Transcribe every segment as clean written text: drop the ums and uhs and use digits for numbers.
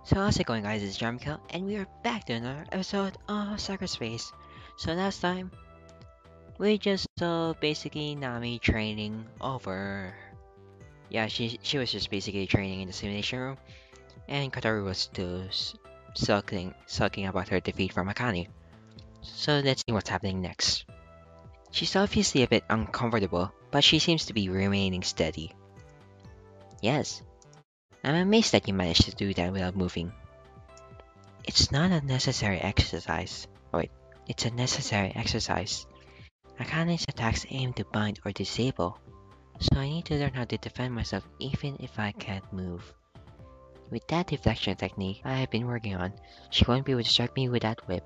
So how's it going, guys? It's Jamkel, and we are back to another episode of Sakura Space. So last time, we just saw basically Nami training over. Yeah, she was just basically training in the simulation room, and Kataru was still sulking about her defeat from Akane. So let's see what's happening next. She's obviously a bit uncomfortable, but she seems to be remaining steady. Yes, I'm amazed that you managed to do that without moving. It's not a necessary exercise. Wait, it's a necessary exercise. Akane's attacks aim to bind or disable, so I need to learn how to defend myself even if I can't move. With that deflection technique I have been working on, she won't be able to strike me with that whip.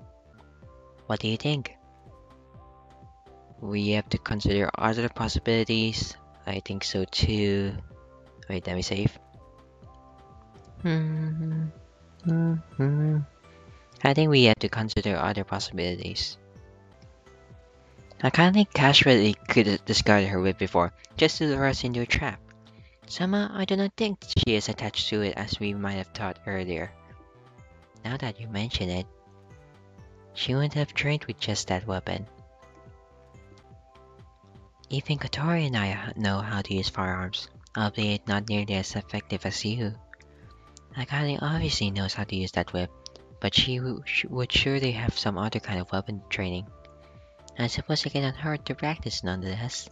What do you think? We have to consider other possibilities. I think so too. Wait, let me save. I think we have to consider other possibilities. Akane casually could discard her whip before, just to lure us into a trap. Somehow, I do not think she is attached to it as we might have thought earlier. Now that you mention it, she wouldn't have trained with just that weapon. Even Kotori and I know how to use firearms, albeit not nearly as effective as you. Akane obviously knows how to use that whip, but she would surely have some other kind of weapon training. I suppose it cannot hurt to practice nonetheless.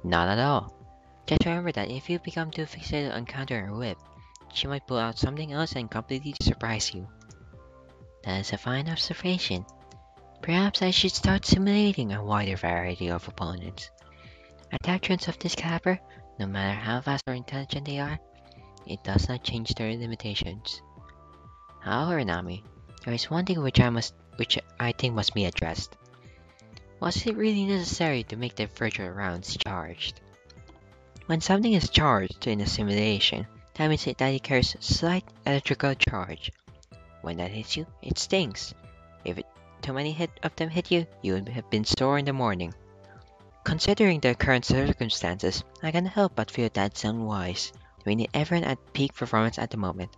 Not at all. Just remember that if you become too fixated on countering her whip, she might pull out something else and completely surprise you. That is a fine observation. Perhaps I should start simulating a wider variety of opponents. Attack trends of this caliber, no matter how fast or intelligent they are, it does not change their limitations. However, Nami, there is one thing which I think must be addressed. Was it really necessary to make the virtual rounds charged? When something is charged in a simulation, that means that it carries a slight electrical charge. When that hits you, it stings. If too many of them hit you, you would have been sore in the morning. Considering the current circumstances, I can't help but feel that's unwise. We need everyone at peak performance at the moment.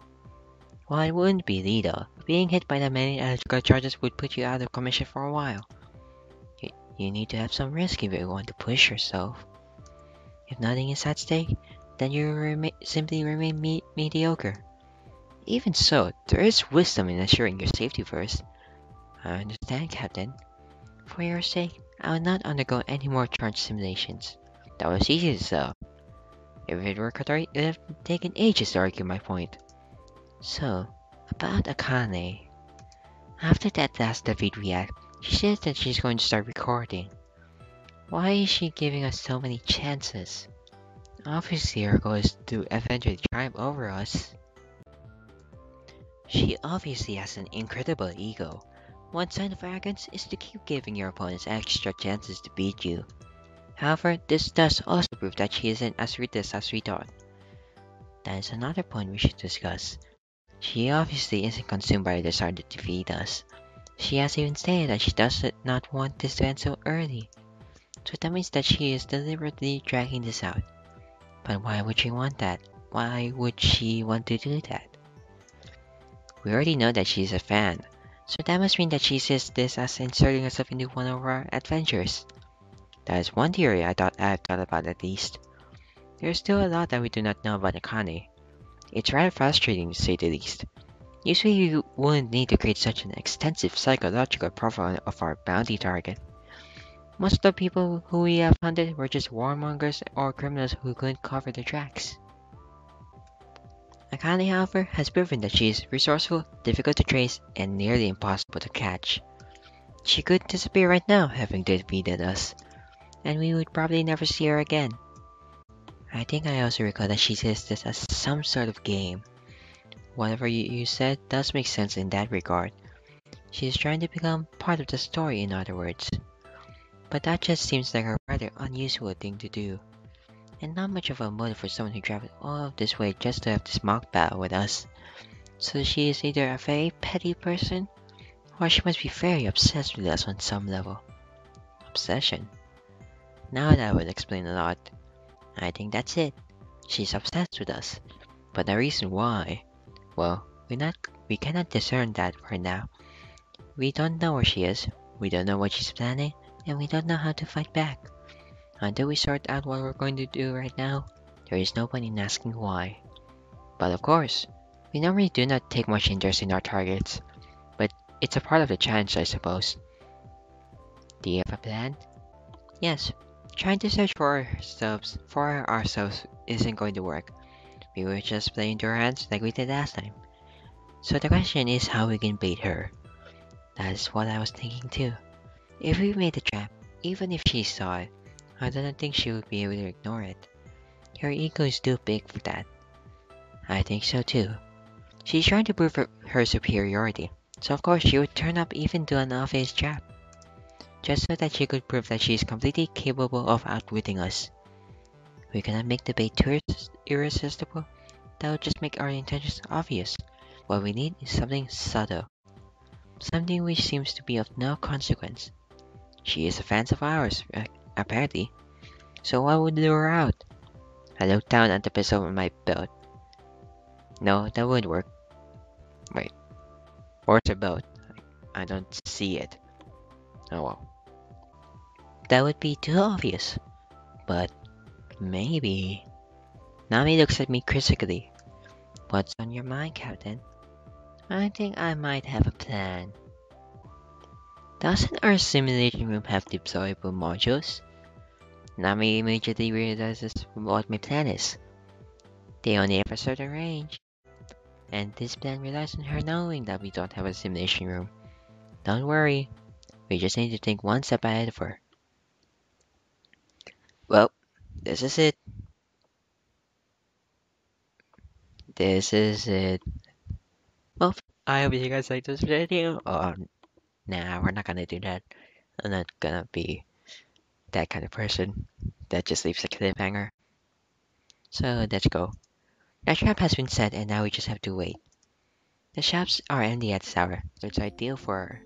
While it wouldn't be lethal, being hit by the many electrical charges would put you out of commission for a while. You need to have some risk if you want to push yourself. If nothing is at stake, then you simply remain mediocre. Even so, there is wisdom in assuring your safety first. I understand, Captain. For your sake, I will not undergo any more charge simulations. That was easy to sell. If it were Kotori, it would have taken ages to argue my point. So, about Akane. After that last defeat we had, she says that she's going to start recording. Why is she giving us so many chances? Obviously her goal is to eventually triumph over us. She obviously has an incredible ego. One sign of arrogance is to keep giving your opponents extra chances to beat you. However, this does also prove that she isn't as ruthless as we thought. That is another point we should discuss. She obviously isn't consumed by the desire to defeat us. She has even stated that she does not want this to end so early. So that means that she is deliberately dragging this out. But why would she want that? Why would she want to do that? We already know that she's a fan, so that must mean that she sees this as inserting herself into one of our adventures. That is one theory I've thought about at least. There's still a lot that we do not know about Akane. It's rather frustrating to say the least. Usually you wouldn't need to create such an extensive psychological profile of our bounty target. Most of the people who we have hunted were just warmongers or criminals who couldn't cover their tracks. Akane, however, has proven that she is resourceful, difficult to trace, and nearly impossible to catch. She could disappear right now, having defeated us, and we would probably never see her again. I think I also recall that she sees this as some sort of game. Whatever you said does make sense in that regard. She is trying to become part of the story, in other words. But that just seems like a rather unusual thing to do, and not much of a motive for someone who traveled all of this way just to have this mock battle with us. So she is either a very petty person, or she must be very obsessed with us on some level. Obsession? Now that would explain a lot. I think that's it. She's obsessed with us. But the reason why, well, We cannot discern that for now. We don't know where she is, we don't know what she's planning, and we don't know how to fight back. Until we sort out what we're going to do right now, there is no point in asking why. But of course, we normally do not take much interest in our targets, but it's a part of the challenge, I suppose. Do you have a plan? Yes, trying to search for ourselves isn't going to work. We will just play into our hands like we did last time. So the question is how we can bait her. That is what I was thinking too. If we made a trap, even if she saw it, I don't think she would be able to ignore it. Her ego is too big for that. I think so too. She's trying to prove her superiority, so of course she would turn up even to an obvious trap, just so that she could prove that she is completely capable of outwitting us. We cannot make the bait too irresistible. That would just make our intentions obvious. What we need is something subtle. Something which seems to be of no consequence. She is a fan of ours, apparently. So what would lure her out? I looked down at the pistol on my belt. No, that wouldn't work. Wait. Where's the belt? I don't see it. Oh well. That would be too obvious. But maybe... Nami looks at me critically. What's on your mind, Captain? I think I might have a plan. Doesn't our simulation room have deployable modules? Nami immediately realizes what my plan is. They only have a certain range. And this plan relies on her knowing that we don't have a simulation room. Don't worry, we just need to think one step ahead of her. Well, this is it. This is it. Well, I hope you guys like this video. Nah, we're not gonna do that. I'm not gonna be that kind of person that just leaves a cliffhanger. So let's go. The trap has been set and now we just have to wait. The shops are empty at this hour, so it's ideal for her.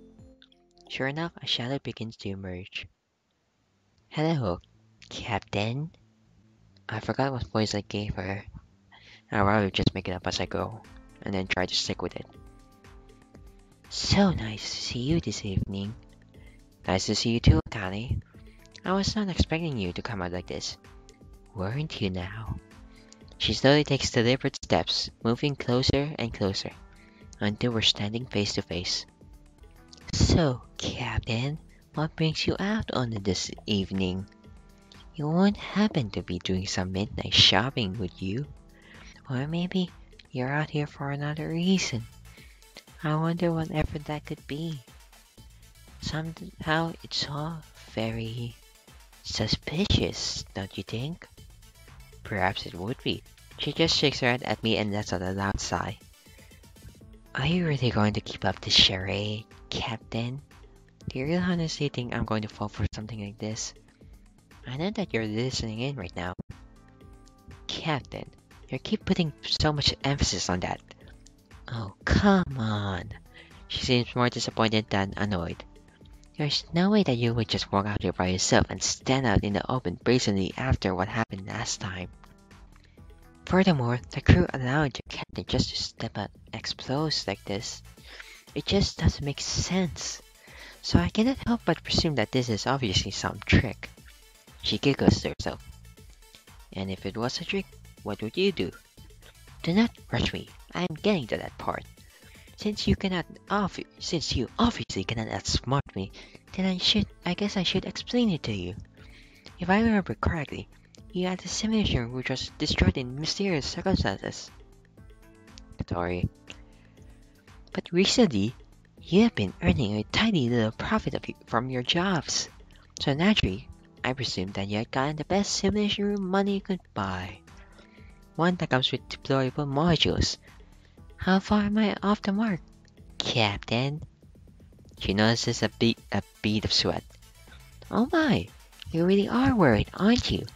Sure enough, a shadow begins to emerge. Hello, Captain. I forgot what voice I gave her. I'd rather just make it up as I go, and then try to stick with it. So nice to see you this evening. Nice to see you too, Akane. I was not expecting you to come out like this. Weren't you now? She slowly takes deliberate steps, moving closer and closer, until we're standing face to face. So, Captain, what brings you out on this evening? You won't happen to be doing some midnight shopping, would you? Or maybe you're out here for another reason. I wonder whatever that could be. Somehow it's all very suspicious, don't you think? Perhaps it would be. She just shakes her head at me and lets out a loud sigh. Are you really going to keep up this charade, Captain? Do you really honestly think I'm going to fall for something like this? I know that you're listening in right now. Captain, you keep putting so much emphasis on that. Oh, come on. She seems more disappointed than annoyed. There's no way that you would just walk out here by yourself and stand out in the open brazenly after what happened last time. Furthermore, the crew allowed your captain just to step out explosives like this. It just doesn't make sense. So I cannot help but presume that this is obviously some trick. She giggles to herself. And if it was a trick, what would you do? Do not rush me. I am getting to that part. Since you obviously cannot outsmart me, then I guess I should explain it to you. If I remember correctly, you had a simulation which was destroyed in mysterious circumstances. Sorry. But recently, you have been earning a tiny little profit from your jobs. So naturally, I presumed that you had gotten the best simulation room money could buy. One that comes with deployable modules. How far am I off the mark, Captain? She notices a bead of sweat. Oh my, you really are worried, aren't you?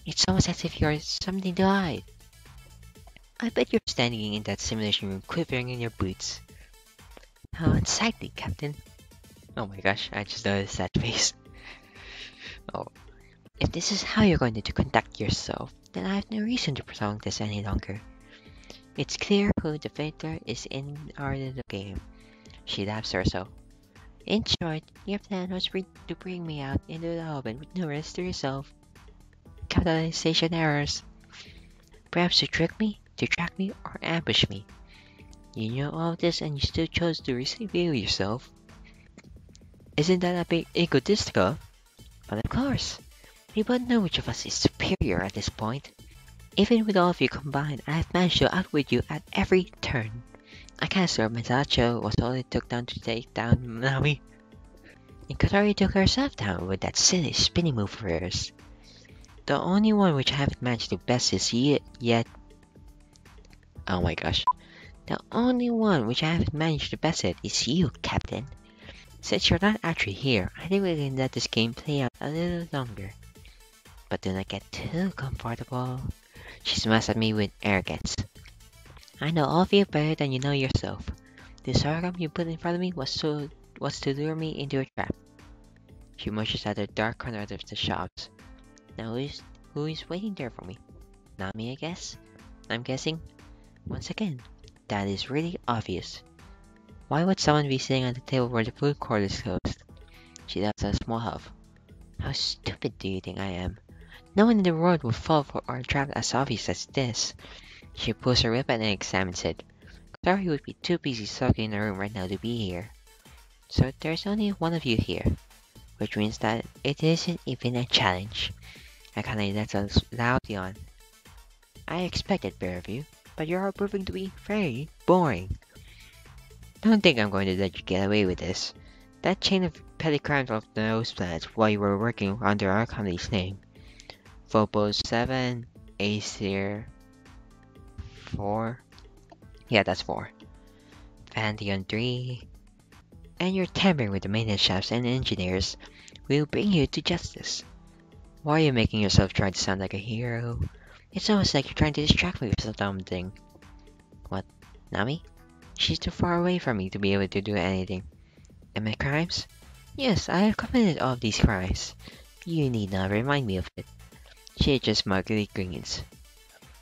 It's almost as if you're something to hide. I bet you're standing in that simulation room quivering in your boots. How unsightly, Captain. Oh my gosh, I just noticed that face. Oh. If this is how you're going to conduct yourself, then I have no reason to prolong this any longer. It's clear who the victor is in our little game. She laughs herself. In short, your plan was to bring me out into the open with no risk to yourself. Capitalization errors. Perhaps to trick me, to track me, or ambush me. You knew all this and you still chose to reveal yourself. Isn't that a bit egotistical? But of course, we both know which of us is superior at this point. Even with all of you combined, I have managed to outwit you at every turn. I can't serve Masacho was all it took down to take down Nami. And Katori took herself down with that silly spinning move of hers. The only one which I haven't managed to best is yet. Oh my gosh. The only one which I haven't managed to best it is you, Captain. Since you're not actually here, I think we can let this game play out a little longer. But do not get too comfortable. She smiles at me with arrogance. I know all of you better than you know yourself. The sarcasm you put in front of me was to lure me into a trap. She motions at the dark corner of the shops. Now who is waiting there for me? Not me, I guess? I'm guessing. Once again, that is really obvious. Why would someone be sitting at the table where the food court is closed? She does a small huff. How stupid do you think I am? No one in the world would fall for our trap as obvious as this. She pulls her lip and examines it. Sorry would be too busy sulking in the room right now to be here. So there's only one of you here, which means that it isn't even a challenge. Akane lets us loudly on. I expected better of you, but you're proving to be very boring. Don't think I'm going to let you get away with this. That chain of petty crimes of those plans while you were working under our company's name. Phobos 7, Aesir 4. Yeah, that's 4. Pantheon 3. And you're tampering with the maintenance chefs and engineers. We'll bring you to justice. Why are you making yourself try to sound like a hero? It's almost like you're trying to distract me with some dumb thing. What? Nami? She's too far away from me to be able to do anything. And my crimes? Yes, I have committed all of these crimes. You need not remind me of it. She just smugly grins.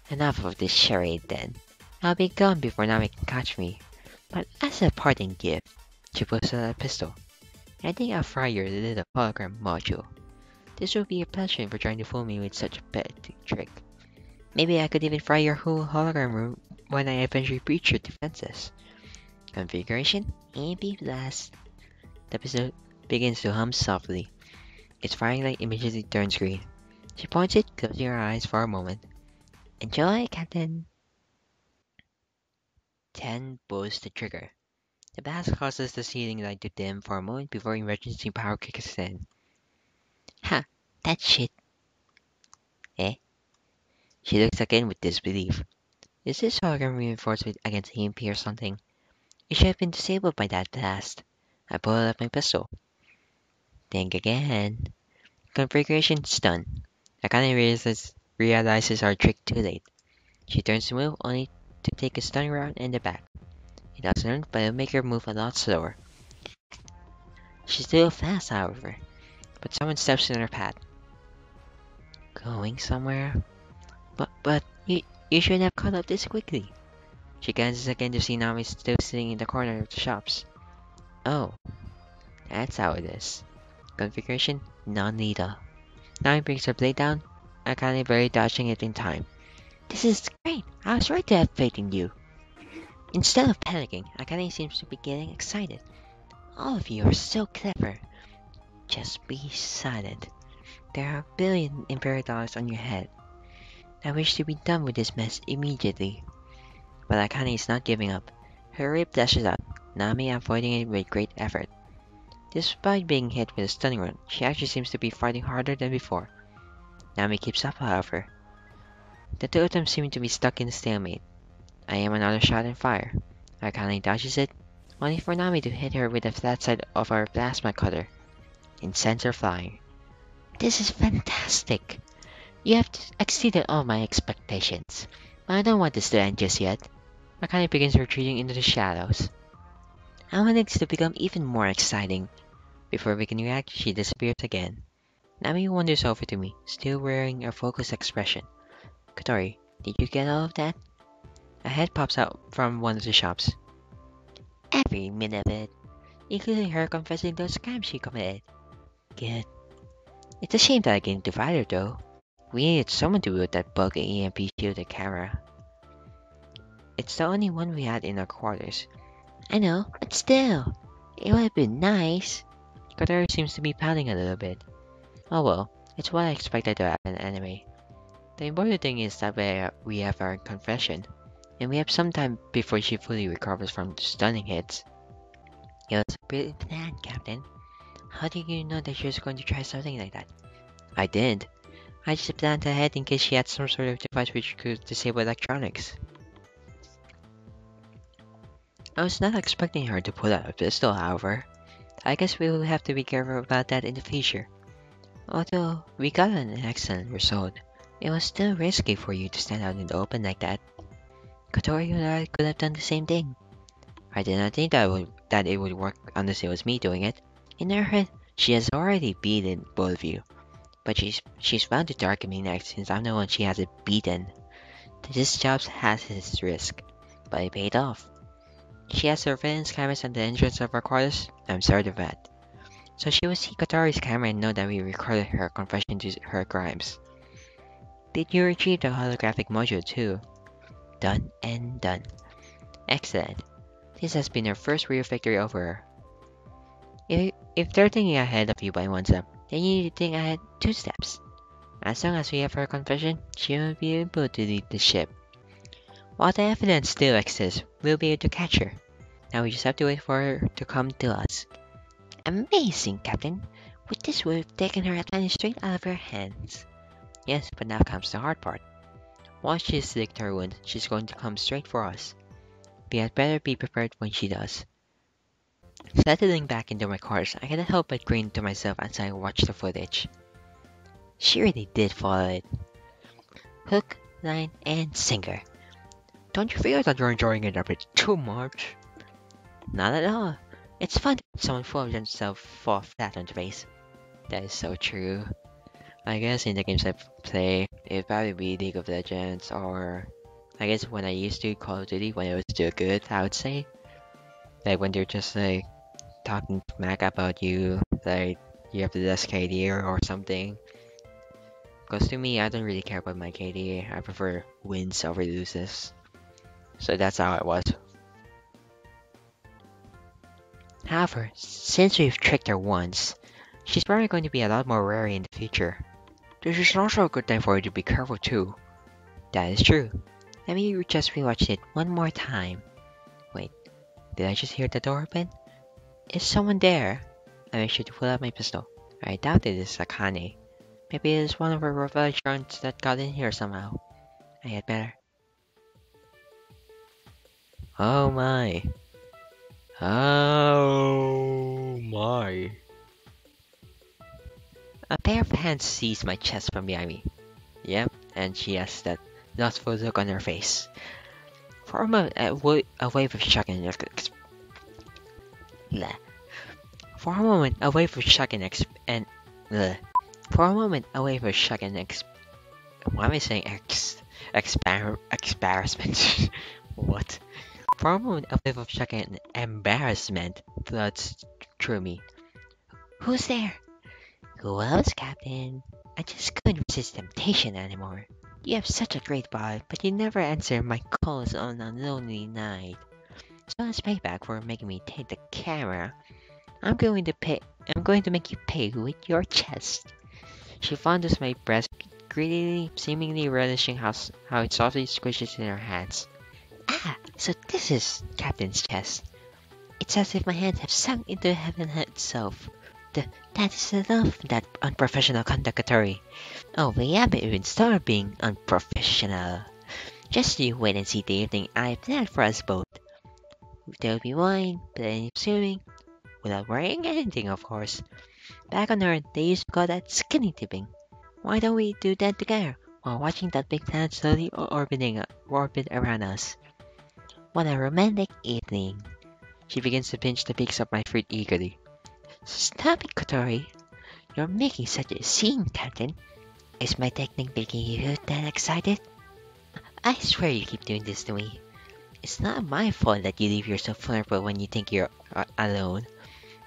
Enough of this charade then. I'll be gone before Nami can catch me. But as a parting gift, she pulls out a pistol. I think I'll fry your little hologram module. This will be a punishment for trying to fool me with such a petty trick. Maybe I could even fry your whole hologram room when I eventually breach your defenses. Configuration AP Blast. The pistol begins to hum softly. Its firing light immediately turns green. She points it, closing her eyes for a moment. Enjoy, Captain. 10 pulls the trigger. The blast causes the ceiling light to dim for a moment before emergency power kicks in. Ha! That shit! Eh? She looks again with disbelief. Is this hologram reinforced against EMP or something? It should have been disabled by that blast. I pull out my pistol. Think again. Configuration stun. Akane realizes our trick too late. She turns to move only to take a stunning round in the back. It doesn't hurt, but it'll make her move a lot slower. She's still fast, however. But someone steps in her path. Going somewhere? But you should have caught up this quickly. She glances again to see Nami still sitting in the corner of the shops. Oh, that's how it is. Configuration non-lethal. Nami brings her blade down, Akane barely dodging it in time. This is great! I was right to have faith in you. Instead of panicking, Akane seems to be getting excited. All of you are so clever. Just be silent. There are $1 billion Imperial dollars on your head. I wish to be done with this mess immediately. But Akane is not giving up. Her rib dashes out, Nami avoiding it with great effort. Despite being hit with a stunning run, she actually seems to be fighting harder than before. Nami keeps up, however. The two of them seem to be stuck in a stalemate. I aim another shot and fire. Akane dodges it, only for Nami to hit her with the flat side of our plasma cutter, and sends her flying. This is fantastic! You have exceeded all my expectations, but I don't want this to end just yet. Akane begins retreating into the shadows. I want it to become even more exciting. Before we can react, she disappears again. Nami wanders over to me, still wearing a focused expression. Katori, did you get all of that? A head pops out from one of the shops. Every minute of it, including her confessing those crimes she committed. Good. It's a shame that I came to fight her though. We needed someone to wield that bulky EMP shielded camera. It's the only one we had in our quarters. I know, but still, it would have been nice. Kotaru seems to be pouting a little bit. Oh well, it's what I expected to happen anyway. The important thing is that we have our confession, and we have some time before she fully recovers from the stunning hits. It was a brilliant plan, Captain. How did you know that she was going to try something like that? I didn't. I just planned ahead in case she had some sort of device which could disable electronics. I was not expecting her to pull out a pistol, however. I guess we will have to be careful about that in the future. Although we got an excellent result, it was still risky for you to stand out in the open like that. Kotori and I could have done the same thing. I did not think that it would work unless it was me doing it. In her head, she has already beaten both of you. But she's bound to target me next since I'm the one she hasn't beaten. This job has its risk, but it paid off. She has surveillance cameras at the entrance of our quarters. I'm certain of that. So she will see Kotori's camera and know that we recorded her confession to her crimes. Did you retrieve the holographic module too? Done and done. Excellent. This has been our first real victory over her. If they're thinking ahead of you by one step, then you need to think ahead 2 steps. As long as we have her confession, she won't be able to lead the ship. While the evidence still exists, we'll be able to catch her. Now we just have to wait for her to come to us. Amazing, Captain! With this would have taken her advantage straight out of her hands. Yes, but now comes the hard part. Once she's licked her wound, she's going to come straight for us. We had better be prepared when she does. Settling back into my quarters, I cannot help but grin to myself as I watch the footage. She really did follow it. Hook, line, and sinker. Don't you feel that you're enjoying it a bit too much? Not at all. It's fun to watch someone fall themselves fall flat on the face. That is so true. I guess in the games I play, it'd probably be League of Legends, or I guess when I used to Call of Duty when it was still good, I would say. Like when they're just like talking smack about you, like you have the best KD or something. Because to me, I don't really care about my KD. I prefer wins over loses. So that's how it was. However, since we've tricked her once, she's probably going to be a lot more wary in the future. This is also a good time for you to be careful too. That is true. Let me just rewatch it one more time. Wait, did I just hear the door open? Is someone there? I make sure to pull out my pistol. I doubt it is Akane. Maybe it is one of her reflections that got in here somehow. I had better. Oh my. Oh my. A pair of hands seized my chest from behind me. Yep, and she has that lustful look on her face. For a moment, a wave of shock and For a moment, a wave of shock and why am I saying embarrassment? What? For a moment, a wave of shock and embarrassment floods through me. Who's there? Who else, Captain? I just couldn't resist temptation anymore. You have such a great vibe, but you never answer my calls on a lonely night. So as payback for making me take the camera, I'm going to make you pay with your chest. She fondles my breast greedily, seemingly relishing how it softly squishes in her hands. Ah, so this is Captain's chest. It's as if my hands have sunk into heaven itself. That is enough, that unprofessional conductory. Oh, we haven't even started being unprofessional. Just you wait and see the evening I planned for us both. There'll be wine, plenty of swimming, without wearing anything, of course. Back on Earth, they used to call that skinny dipping. Why don't we do that together, while watching that big planet slowly orbit around us? What a romantic evening. She begins to pinch the peaks of my feet eagerly. Stop it, Kotori. You're making such a scene, Captain. Is my technique making you that excited? I swear you keep doing this to me. It's not my fault that you leave yourself vulnerable when you think you're alone.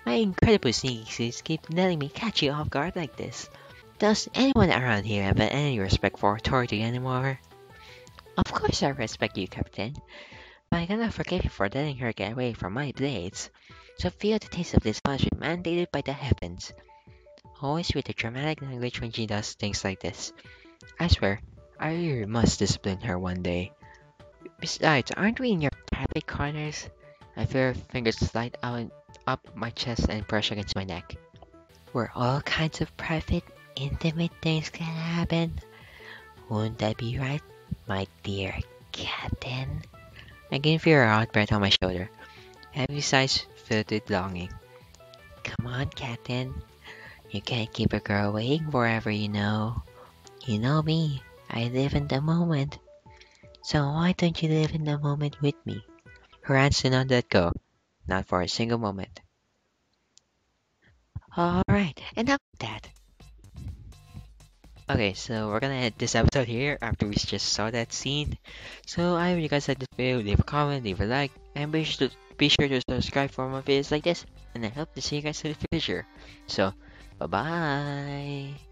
My incredible sneaky skills keep letting me catch you off guard like this. Does anyone around here have any respect for authority anymore? Of course I respect you, Captain. But I cannot forgive you for letting her get away from my blades. So feel the taste of this punishment mandated by the heavens. Always with the dramatic language when she does things like this. I swear, I really must discipline her one day. Besides, aren't we in your private corners? I feel her fingers slide out up my chest and brush against my neck. Where all kinds of private, intimate things can happen. Won't that be right, my dear Captain? I can feel her hot breath on my shoulder. Heavy sighs filled with longing. Come on, Captain. You can't keep a girl waiting forever, you know. You know me. I live in the moment. So why don't you live in the moment with me? Her hands did not let go. Not for a single moment. Alright, enough of that. Okay, so we're gonna end this episode here after we just saw that scene. So I hope you guys liked this video. Leave a comment, leave a like, and be sure to subscribe for more videos like this. And I hope to see you guys in the future. So, bye bye.